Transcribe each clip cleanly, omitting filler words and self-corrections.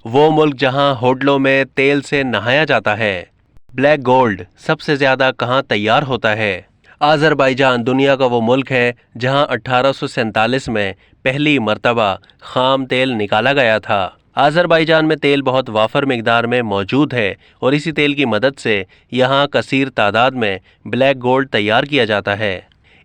وہ ملک جہاں ہوٹلوں میں تیل سے نہایا جاتا ہے۔ بلیک گولڈ سب سے زیادہ کہاں تیار ہوتا ہے؟ آذربائیجان دنیا کا وہ ملک ہے جہاں 1847 میں پہلی مرتبہ خام تیل نکالا گیا تھا۔ آذربائیجان میں تیل بہت وافر مقدار میں موجود ہے اور اسی تیل کی مدد سے یہاں کثیر تعداد میں بلیک گولڈ تیار کیا جاتا ہے۔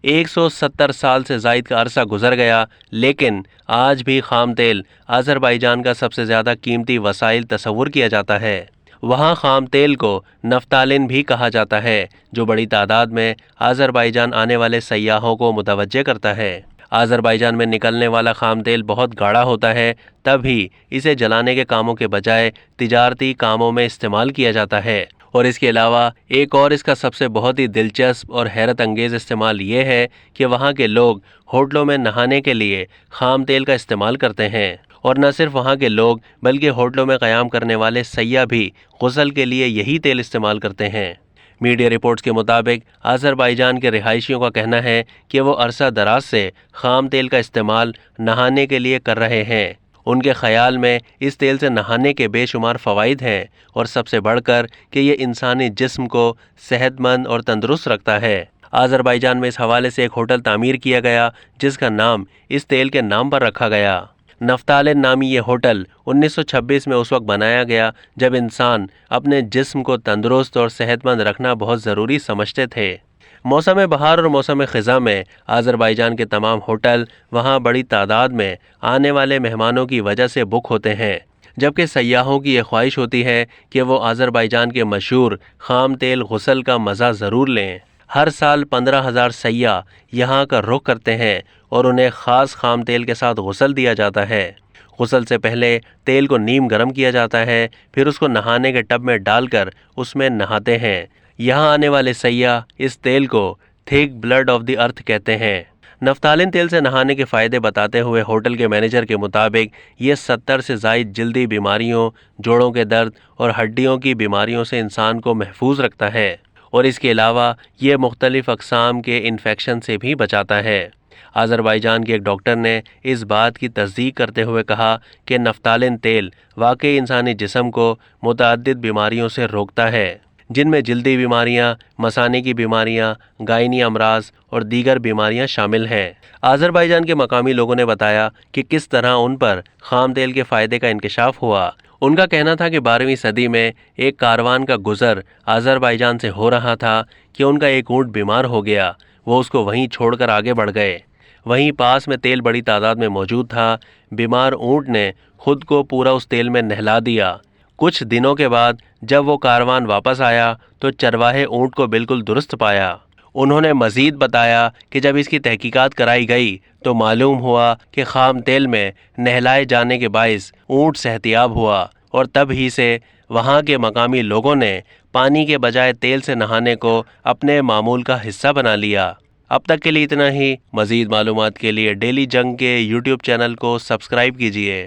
170 سال سے زائد کا عرصہ گزر گیا، لیکن آج بھی خام تیل آذربائیجان کا سب سے زیادہ قیمتی وسائل تصور کیا جاتا ہے۔ وہاں خام تیل کو نفتالن بھی کہا جاتا ہے، جو بڑی تعداد میں آذربائیجان آنے والے سیاحوں کو متوجہ کرتا ہے۔ آذربائیجان میں نکلنے والا خام تیل بہت گاڑھا ہوتا ہے، تبھی اسے جلانے کے کاموں کے بجائے تجارتی کاموں میں استعمال کیا جاتا ہے۔ اور اس کے علاوہ ایک اور اس کا سب سے بہت ہی دلچسپ اور حیرت انگیز استعمال یہ ہے کہ وہاں کے لوگ ہوٹلوں میں نہانے کے لیے خام تیل کا استعمال کرتے ہیں، اور نہ صرف وہاں کے لوگ بلکہ ہوٹلوں میں قیام کرنے والے سیاح بھی غسل کے لیے یہی تیل استعمال کرتے ہیں۔ میڈیا رپورٹس کے مطابق آذربائیجان کے رہائشیوں کا کہنا ہے کہ وہ عرصہ دراز سے خام تیل کا استعمال نہانے کے لیے کر رہے ہیں۔ ان کے خیال میں اس تیل سے نہانے کے بے شمار فوائد ہیں، اور سب سے بڑھ کر کہ یہ انسانی جسم کو صحت مند اور تندرست رکھتا ہے۔ آذربائیجان میں اس حوالے سے ایک ہوٹل تعمیر کیا گیا جس کا نام اس تیل کے نام پر رکھا گیا۔ نفتالن نامی یہ ہوٹل 1926 میں اس وقت بنایا گیا جب انسان اپنے جسم کو تندرست اور صحت مند رکھنا بہت ضروری سمجھتے تھے۔ موسم بہار اور موسم خزاں میں آذربائیجان کے تمام ہوٹل وہاں بڑی تعداد میں آنے والے مہمانوں کی وجہ سے بک ہوتے ہیں، جبکہ سیاحوں کی یہ خواہش ہوتی ہے کہ وہ آذربائیجان کے مشہور خام تیل غسل کا مزہ ضرور لیں۔ ہر سال 15,000 سیاح یہاں کا رخ کرتے ہیں اور انہیں خاص خام تیل کے ساتھ غسل دیا جاتا ہے۔ غسل سے پہلے تیل کو نیم گرم کیا جاتا ہے، پھر اس کو نہانے کے ٹب میں ڈال کر اس میں نہاتے ہیں۔ یہاں آنے والے سیاح اس تیل کو تھک بلڈ آف دی ارتھ کہتے ہیں۔ نفتالن تیل سے نہانے کے فائدے بتاتے ہوئے ہوٹل کے مینیجر کے مطابق یہ 70 سے زائد جلدی بیماریوں، جوڑوں کے درد اور ہڈیوں کی بیماریوں سے انسان کو محفوظ رکھتا ہے، اور اس کے علاوہ یہ مختلف اقسام کے انفیکشن سے بھی بچاتا ہے۔ آذربائیجان کے ایک ڈاکٹر نے اس بات کی تصدیق کرتے ہوئے کہا کہ نفتالن تیل واقعی انسانی جسم کو متعدد بیماریوں سے روکتا ہے، جن میں جلدی بیماریاں، مثانے کی بیماریاں، گائنی امراض اور دیگر بیماریاں شامل ہیں۔ آذربائیجان کے مقامی لوگوں نے بتایا کہ کس طرح ان پر خام تیل کے فائدے کا انکشاف ہوا۔ ان کا کہنا تھا کہ 12ویں صدی میں ایک کاروان کا گزر آذربائیجان سے ہو رہا تھا کہ ان کا ایک اونٹ بیمار ہو گیا۔ وہ اس کو وہیں چھوڑ کر آگے بڑھ گئے۔ وہیں پاس میں تیل بڑی تعداد میں موجود تھا۔ بیمار اونٹ نے خود کو پورا اس تیل میں نہلا دیا۔ کچھ دنوں کے بعد جب وہ کاروان واپس آیا تو چرواہے اونٹ کو بالکل درست پایا۔ انہوں نے مزید بتایا کہ جب اس کی تحقیقات کرائی گئی تو معلوم ہوا کہ خام تیل میں نہلائے جانے کے باعث اونٹ صحتیاب ہوا، اور تب ہی سے وہاں کے مقامی لوگوں نے پانی کے بجائے تیل سے نہانے کو اپنے معمول کا حصہ بنا لیا۔ اب تک کے لیے اتنا ہی۔ مزید معلومات کے لیے ڈیلی جنگ کے یوٹیوب چینل کو سبسکرائب کیجیے۔